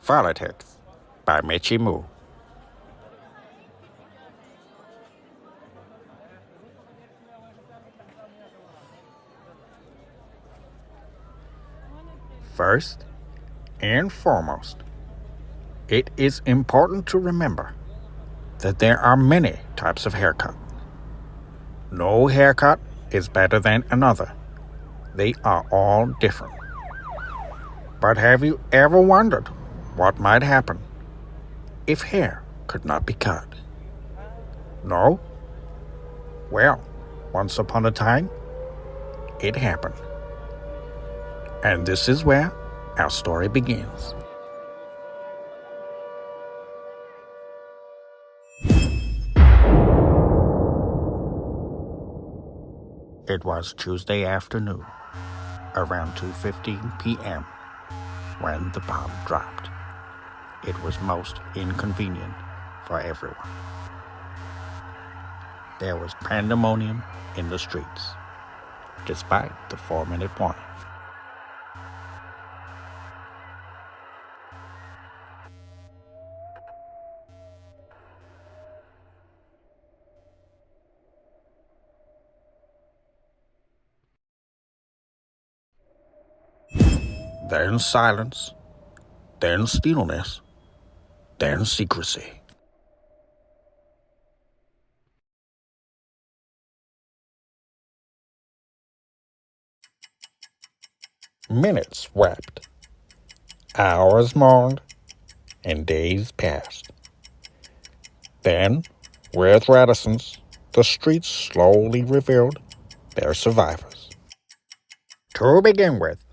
Folitics by Michi Moo. First and foremost, it is important to remember that there are many types of haircut. No haircut is better than another. They are all different. But have you ever wondered what might happen if hair could not be cut? No? Well, once upon a time, it happened. And this is where our story begins. It was Tuesday afternoon, around 2:15 p.m., when the bomb dropped. It was most inconvenient for everyone. There was pandemonium in the streets, despite the 4-minute warning. Then silence, then stillness, then secrecy. Minutes swept, hours mourned, and days passed. Then, with reticence, the streets slowly revealed their survivors. To begin with,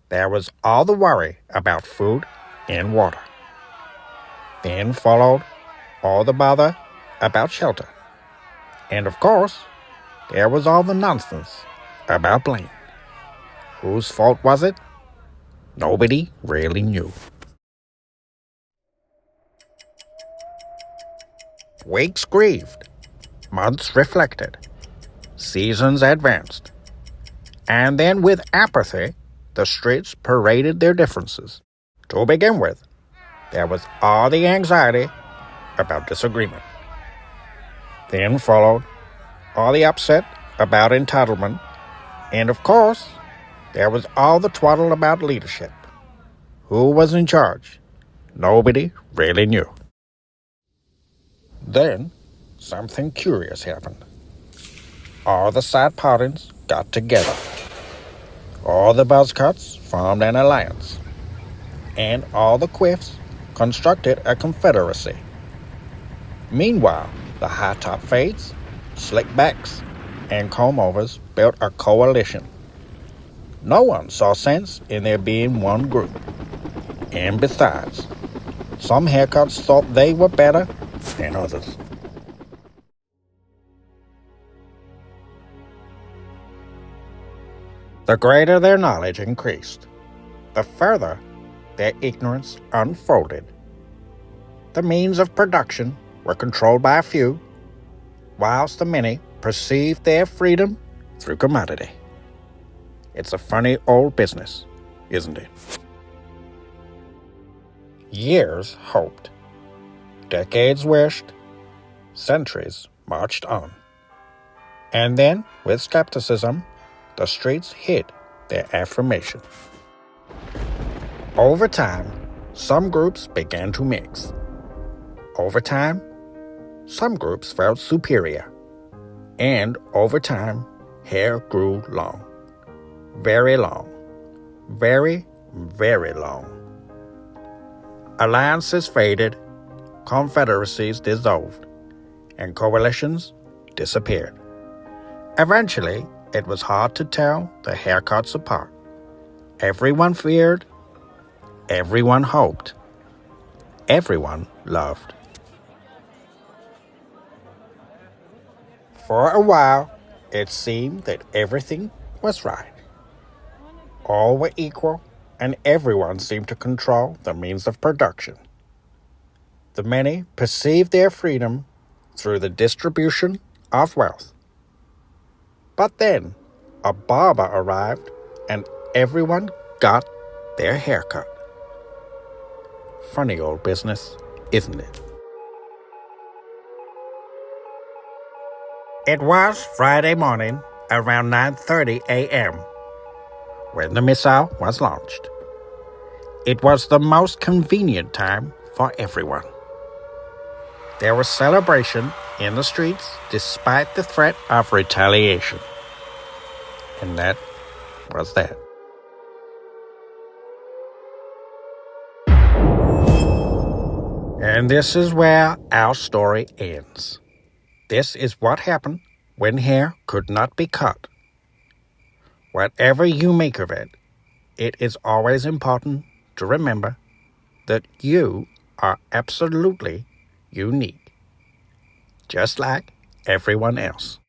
there was all the worry about food and water. Then followed all the bother about shelter. And of course, there was all the nonsense about blame. Whose fault was it? Nobody really knew. Weeks grieved, months reflected, seasons advanced. And then with apathy, the streets paraded their differences. To begin with, there was all the anxiety about disagreement. Then followed all the upset about entitlement. And of course, there was all the twaddle about leadership. Who was in charge? Nobody really knew. Then, something curious happened. All the side parties got together. All the buzzcuts formed an alliance. And all the quiffs constructed a confederacy. Meanwhile, the high-top fades, slickbacks, and comb-overs built a coalition. No one saw sense in there being one group. And besides, some haircuts thought they were better than others. The greater their knowledge increased, the further their ignorance unfolded. The means of production were controlled by a few, whilst the many perceived their freedom through commodity. It's a funny old business, isn't it? Years hoped, decades wished, centuries marched on. And then, with skepticism, the streets hid their affirmation. Over time, some groups began to mix. Over time, some groups felt superior. And over time, hair grew long. Very long. Very, very long. Alliances faded, confederacies dissolved, and coalitions disappeared. Eventually, it was hard to tell the haircuts apart. Everyone feared, everyone hoped, everyone loved. For a while, it seemed that everything was right. All were equal, and everyone seemed to control the means of production. The many perceived their freedom through the distribution of wealth. But then, a barber arrived, and everyone got their haircut. Funny old business, isn't it? It was Friday morning around 9:30 a.m. when the missile was launched. It was the most convenient time for everyone. There was celebration in the streets despite the threat of retaliation. And that was that. And this is where our story ends. This is what happened when hair could not be cut. Whatever you make of it, it is always important to remember that you are absolutely unique, just like everyone else.